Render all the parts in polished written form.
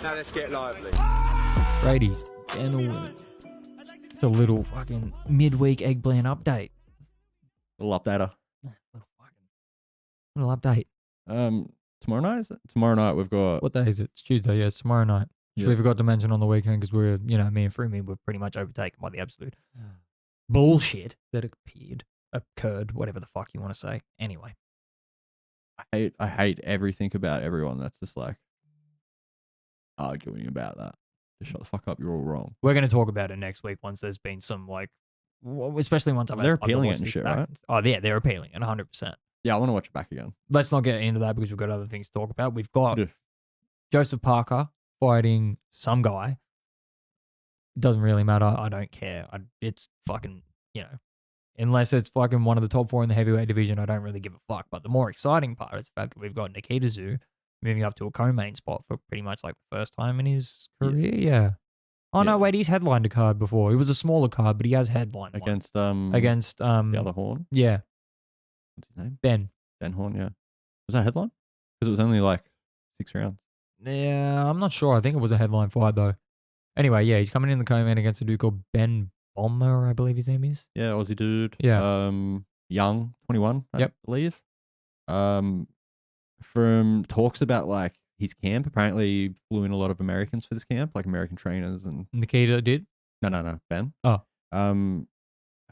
Now let's get lively. Ladies, gentlemen, it's a little fucking midweek eggplant update. Little updater. Little update. Tomorrow night is it? Tomorrow night we've got. What day is it? It's Tuesday, yes, tomorrow night. Which Yeah. we forgot to mention on the weekend because we're, me and Freeman were pretty much overtaken by the absolute bullshit that occurred, whatever the fuck you want to say. Anyway. I hate everything about everyone that's just like arguing about that. Just shut the fuck up. You're all wrong. We're going to talk about it next week once there's been some, especially once I've had They're time to appealing watch it and this shit, back. right? Oh, yeah, they're appealing it 100%. Yeah, I want to watch it back again. Let's not get into that because we've got other things to talk about. We've got Yeah. Joseph Parker fighting some guy. Doesn't really matter. I don't care. It's fucking, unless it's fucking one of the top 4 in the heavyweight division, I don't really give a fuck. But the more exciting part is the fact that we've got Nikita Tszuyu moving up to a co-main spot for pretty much like the first time in his career. Yeah. Oh, no, Yeah. wait, he's headlined a card before. It was a smaller card, but he has headlined one. Against the other Horn. Yeah, What's his name? Ben. Ben Horn. Yeah. Was that a headline? Because it was only like 6 rounds. Yeah, I'm not sure. I think it was a headline fight, though. Anyway, yeah, he's coming in the co-main against a dude called Ben Bomber, I believe his name is. Yeah, Aussie dude. Yeah. Young, 21, I Yep. believe. From talks about like his camp, apparently flew in a lot of Americans for this camp, like American trainers and Nikita did? no, Ben. Oh.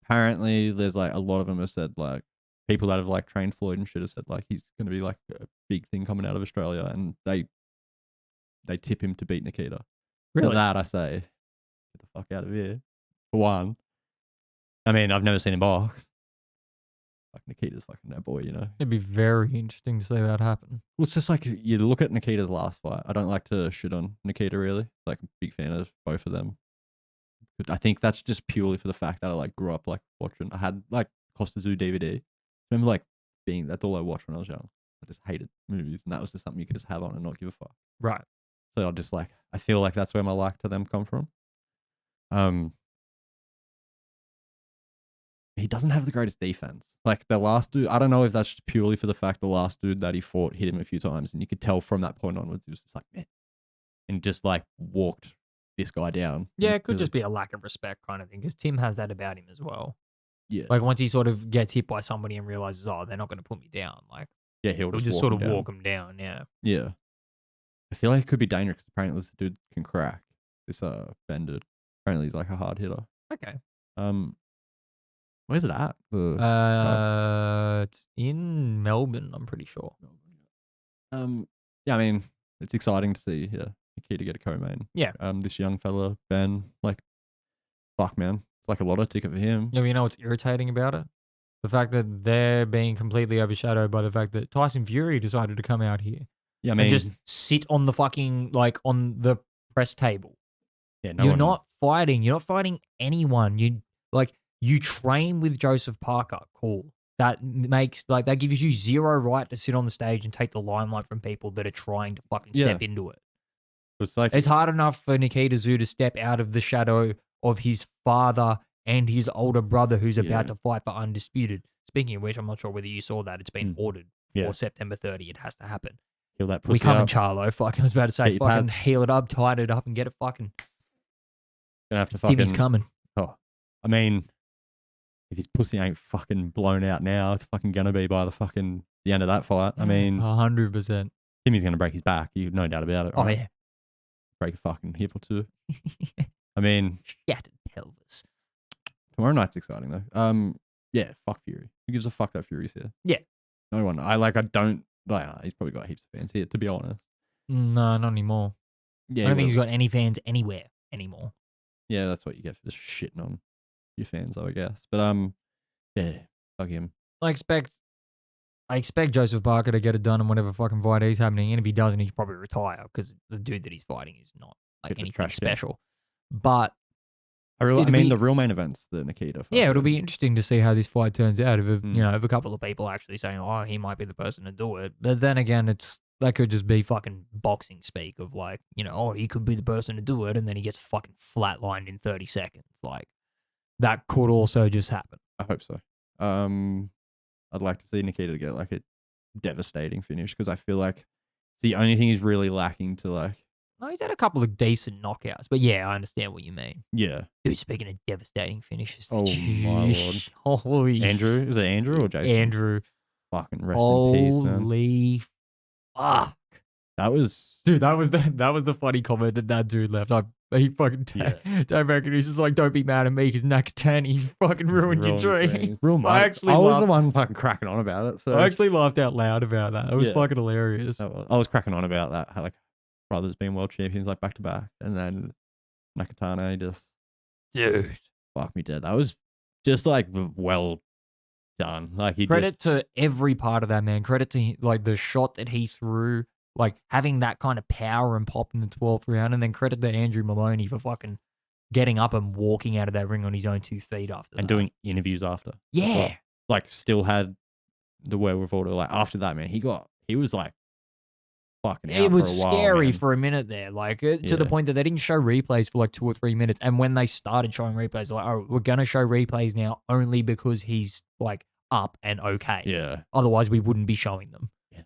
Apparently there's like a lot of them have said like people that have like trained Floyd and shit have said like he's gonna be like a big thing coming out of Australia, and they tip him to beat Nikita. Really? For that I say, get the fuck out of here. For one. I mean, I've never seen him box. Like Nikita's fucking that boy, It'd be very interesting to see that happen. Well, it's just like you look at Nikita's last fight. I don't like to shit on Nikita really. Like, I'm a big fan of both of them. But I think that's just purely for the fact that I like grew up like watching. I had like Costa Zoo DVD. I remember like that's all I watched when I was young. I just hated movies, and that was just something you could just have on and not give a fuck. Right. So I just like I feel like that's where my like to them come from. He doesn't have the greatest defense. Like the last dude, I don't know if that's just purely for the fact the last dude that he fought hit him a few times, and you could tell from that point onwards he was just like, meh, and just like walked this guy down. Yeah, it could just be a lack of respect kind of thing because Tim has that about him as well. Yeah, Like once he sort of gets hit by somebody and realizes, oh, they're not going to put me down. Like yeah, he'll just walk sort him of down. walk him down. Yeah. Yeah, I feel like it could be dangerous because apparently this dude can crack. This Ben dude. Apparently he's like a hard hitter. Okay. Where's it at? It's in Melbourne, I'm pretty sure. Yeah, I mean, it's exciting to see Nikita get a co-main. Yeah. This young fella, Ben, like, fuck, man. It's like a lotto ticket for him. Yeah, you know what's irritating about it? The fact that they're being completely overshadowed by the fact that Tyson Fury decided to come out here Yeah, I mean, and just sit on the fucking, on the press table. yeah, You're not fighting. You're not fighting anyone. You train with Joseph Parker. Cool. That makes, that gives you zero right to sit on the stage and take the limelight from people that are trying to fucking step into it. It's like It's hard enough for Nikita Tszuyu to step out of the shadow of his father and his older brother who's about to fight for Undisputed. Speaking of which, I'm not sure whether you saw that. It's been ordered for September 30. It has to happen. heal that pussy We come in up. Charlo. Fuck, I was about to say, Get your fucking pads. heal it up, tighten it up, and get it fucking. Gonna have to Timmy's fucking. coming. Oh, I mean, if his pussy ain't fucking blown out now, it's fucking gonna be by the end of that fight. I mean, 100%. Timmy's gonna break his back. You no doubt about it. Oh, right? yeah. Break a fucking hip or two. I mean, Shattered pelvis. tomorrow night's exciting though. Yeah, fuck Fury. Who gives a fuck that Fury's here? Yeah. No one. I don't like. He's probably got heaps of fans here, to be honest. No, not anymore. Yeah, I don't he think he's will. got any fans anywhere anymore. Yeah, that's what you get for just shitting on your fans, I guess. But yeah, fuck him. I expect Joseph Parker to get it done in whatever fucking fight he's happening, and if he doesn't, he's probably retire because the dude that he's fighting is not Bit of a anything trash can. special. But I It'll mean, be- the real main event's the Nikita fight. yeah, it'll be interesting to see how this fight turns out. If if a couple of people actually saying, "Oh, he might be the person to do it," but then again, that could just be fucking boxing speak of oh, he could be the person to do it, and then he gets fucking flatlined in 30 seconds. Like that could also just happen. I hope so. I'd like to see Nikita get like a devastating finish because I feel like it's the only thing he's really lacking to like No, he's had a couple of decent knockouts, but yeah, I understand what you mean. Yeah. Dude, speaking of devastating finishes, Oh, my Lord. Holy Andrew? Is it Andrew or Jason? Andrew. Fucking rest in peace, man. Holy fuck. That was... Dude, that was the funny comment that dude left. He fucking Dave American. He's just like, don't be mad at me because Nakatani fucking ruined your dream. I was the one fucking cracking on about it. So I actually laughed out loud about that. It was fucking hilarious. I was cracking on about that. How, like, brothers being world champions like back to back, and then Nakatani just dude, fuck me dead. That was just like well done. Like credit to every part of that, man. Credit to like the shot that he threw, like having that kind of power and pop in the 12th round, and then credit to Andrew Maloney for fucking getting up and walking out of that ring on his own 2 feet after and that. doing interviews after. Yeah, like still had the wherewithal to like after that, man. He was like fucking out. It was for a while, scary man. for a minute there, like to the point that they didn't show replays for like 2 or 3 minutes. And when they started showing replays, they're like, oh, we're gonna show replays now only because he's like up and okay. Yeah. Otherwise, we wouldn't be showing them. Yeah.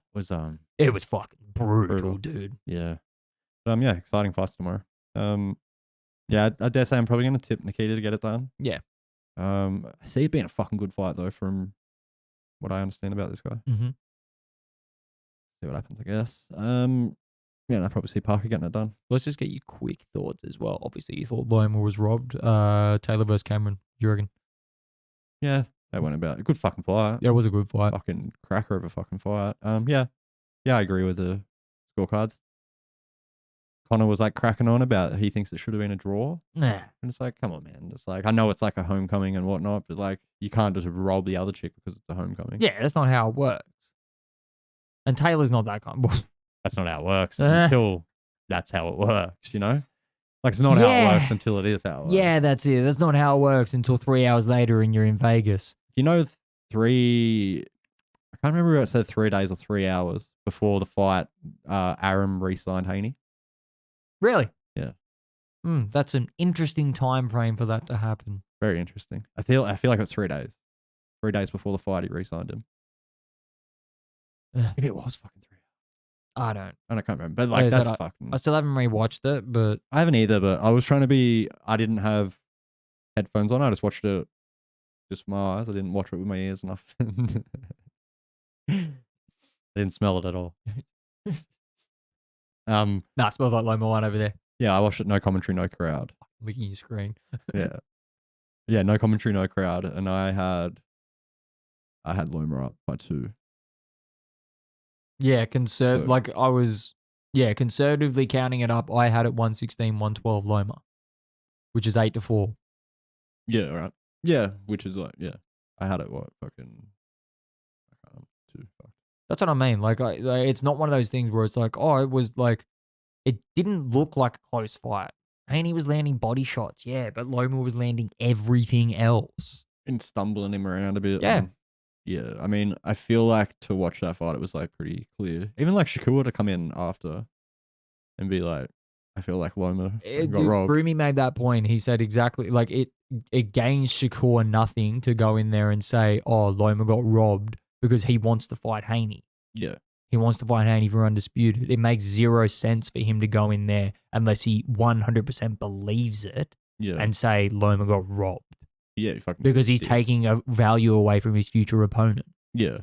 It was fucking brutal, dude. Yeah. But yeah, exciting fights tomorrow. Yeah, I dare say I'm probably gonna tip Nikita to get it done. Yeah. I see it being a fucking good fight though, from what I understand about this guy. Mm-hmm. See what happens, I guess. Yeah, I probably see Parker getting it done. Let's just get your quick thoughts as well. Obviously, you thought Loma was robbed. Taylor versus Cameron. You reckon? Yeah, that went about a good fucking fight. Yeah, it was a good fight. Fucking cracker of a fucking fight. Yeah, I agree with the scorecards. Connor was like cracking on about he thinks it should have been a draw. Nah. And it's like, come on, man. It's like, I know it's like a homecoming and whatnot, but like, you can't just rob the other chick because it's a homecoming. Yeah, that's not how it works. And Taylor's not that kind. That's not how it works until that's how it works, you know? Like, it's not how it works until it is how it works. Yeah, that's it. That's not how it works until 3 hours later and you're in Vegas. You know, I can't remember if it said 3 days or 3 hours before the fight, Aram re-signed Haney. Really? Yeah. That's an interesting time frame for that to happen. Very interesting. I feel like it's 3 days. 3 days before the fight, he re-signed him. Maybe it was fucking 3 hours. I don't. I can't remember. But like, that's fucking... I still haven't rewatched it, but... I haven't either, but I was trying to be... I didn't have headphones on. I just watched it just with my eyes. I didn't watch it with my ears enough. I didn't smell it at all. Nah, it smells like Loma 1 over there. Yeah, I watched it, no commentary, no crowd. Licking your screen. Yeah. Yeah, no commentary, no crowd. And I had Loma up by 2. Yeah, conservatively counting it up, I had it 116, 112 Loma, which is 8-4. Yeah, right. Yeah, which is like, yeah. I had it, fucking 2. That's what I mean. Like, it's not one of those things where it's like, oh, it was like, it didn't look like a close fight. Haney was landing body shots, yeah, but Loma was landing everything else. And stumbling him around a bit. Yeah. Yeah, I mean, I feel like to watch that fight, it was like pretty clear. Even like Shakur to come in after and be like, I feel like Loma got robbed. Rumi made that point. He said exactly, like, it gains Shakur nothing to go in there and say, oh, Loma got robbed because he wants to fight Haney. Yeah. He wants to fight Haney for undisputed. It makes 0 sense for him to go in there unless he 100% believes it and say Loma got robbed. Yeah, because he's taking a value away from his future opponent. Yeah.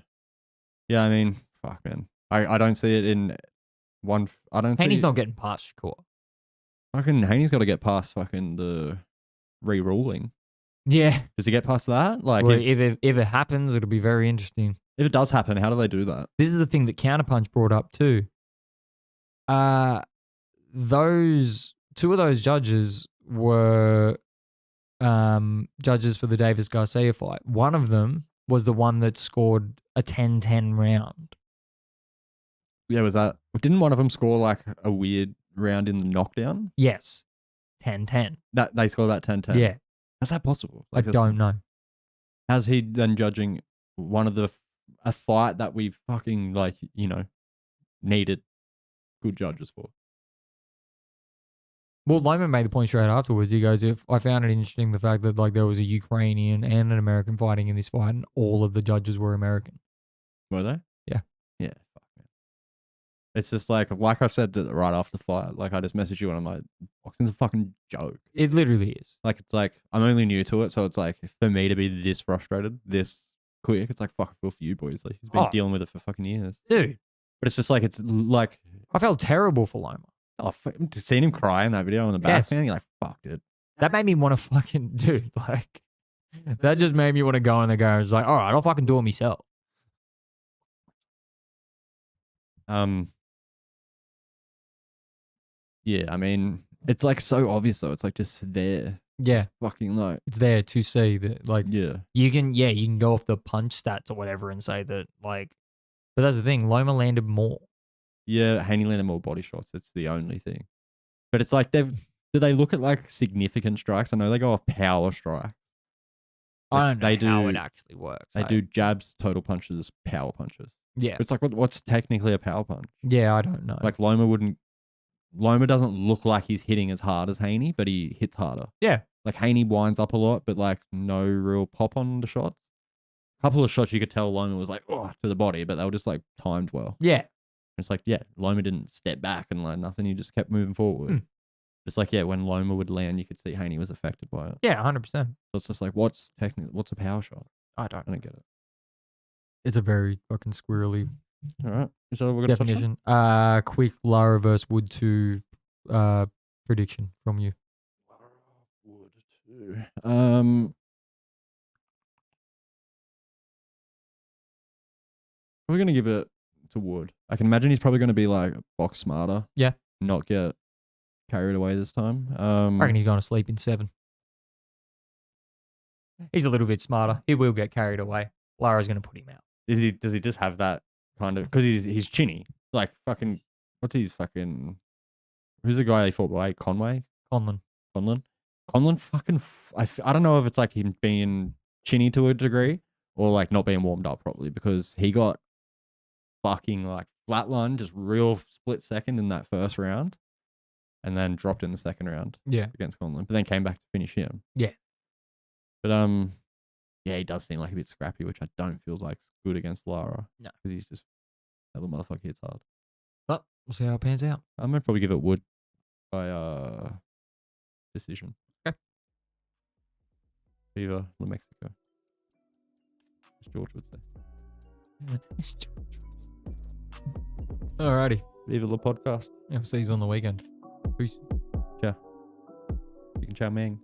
Yeah, I mean, fuck, man. I don't see it in one... Haney's not getting past Shakur. Fucking Haney's got to get past fucking the re-ruling. Yeah. Does he get past that? Like, well, if it happens, it'll be very interesting. If it does happen, how do they do that? This is the thing that Counterpunch brought up too. Those 2 of those judges were judges for the Davis Garcia fight. One of them was the one that scored a 10-10 round. Yeah, was that... Didn't one of them score like a weird round in the knockdown? Yes. 10-10. That they scored that 10-10? Yeah. How's that possible? Like, I don't know. How's he then judging a fight that we fucking, like, you know, needed good judges for? Well, Loma made the point straight afterwards. He goes, "If I found it interesting the fact that like there was a Ukrainian and an American fighting in this fight, and all of the judges were American." Were they? Yeah. Yeah. Fuck, man. It's just like I said right after the fight, like I just messaged you and I'm like, boxing's a fucking joke. It literally is. Like it's like I'm only new to it, so it's like for me to be this frustrated, this quick, it's like fuck, I feel for you boys. Like he's been dealing with it for fucking years, dude. But it's just like it's like I felt terrible for Loma. Oh, seeing him cry in that video on the back, man, you're like, fuck, dude. That made me want to fucking, dude, like, that just made me want to go in the garage, like, all right, I'll fucking do it myself. Yeah, I mean, it's like so obvious though. It's like just there. Yeah. Just fucking like. It's there to see that, like, yeah. You can go off the punch stats or whatever and say that, like, but that's the thing, Loma landed more. Yeah, Haney landed more body shots. It's the only thing. But it's like do they look at like significant strikes? I know they go off power strikes. I don't know how it actually works. They do jabs, total punches, power punches. Yeah. It's like what's technically a power punch? Yeah, I don't know. Like Loma doesn't look like he's hitting as hard as Haney, but he hits harder. Yeah. Like Haney winds up a lot, but like no real pop on the shots. A couple of shots you could tell Loma was like, oh, to the body, but they were just like timed well. Yeah. It's like, yeah, Loma didn't step back and like nothing. He just kept moving forward. It's like, yeah, when Loma would land, you could see Haney was affected by it. Yeah, 100%. So it's just like, what's a power shot? I don't get it. It's a very fucking squirrely All right. Is that what we're going to definition. Quick Lara versus Wood 2 prediction from you. Wood 2. We're going to give it to Wood. I can imagine he's probably going to be like box smarter. Yeah. Not get carried away this time. I reckon he's going to sleep in 7. He's a little bit smarter. He will get carried away. Lara's going to put him out. Does he just have that kind of, because he's chinny, like fucking, what's his fucking, who's the guy he fought by? Conlon fucking, I don't know if it's like him being chinny to a degree or like not being warmed up properly, because he got fucking like flatline, just real split second in that first round and then dropped in the second round against Conlon, but then came back to finish him. Yeah. But yeah, he does seem like a bit scrappy, which I don't feel like good against Lara. No. Because he's just, that little motherfucker hits hard. But we'll see how it pans out. I'm going to probably give it Wood by decision. Okay. Viva La Mexico. As George would say. Alrighty. Viva La Podcast. Yeah, we'll see you on the weekend. Peace. Ciao. You can chow mang.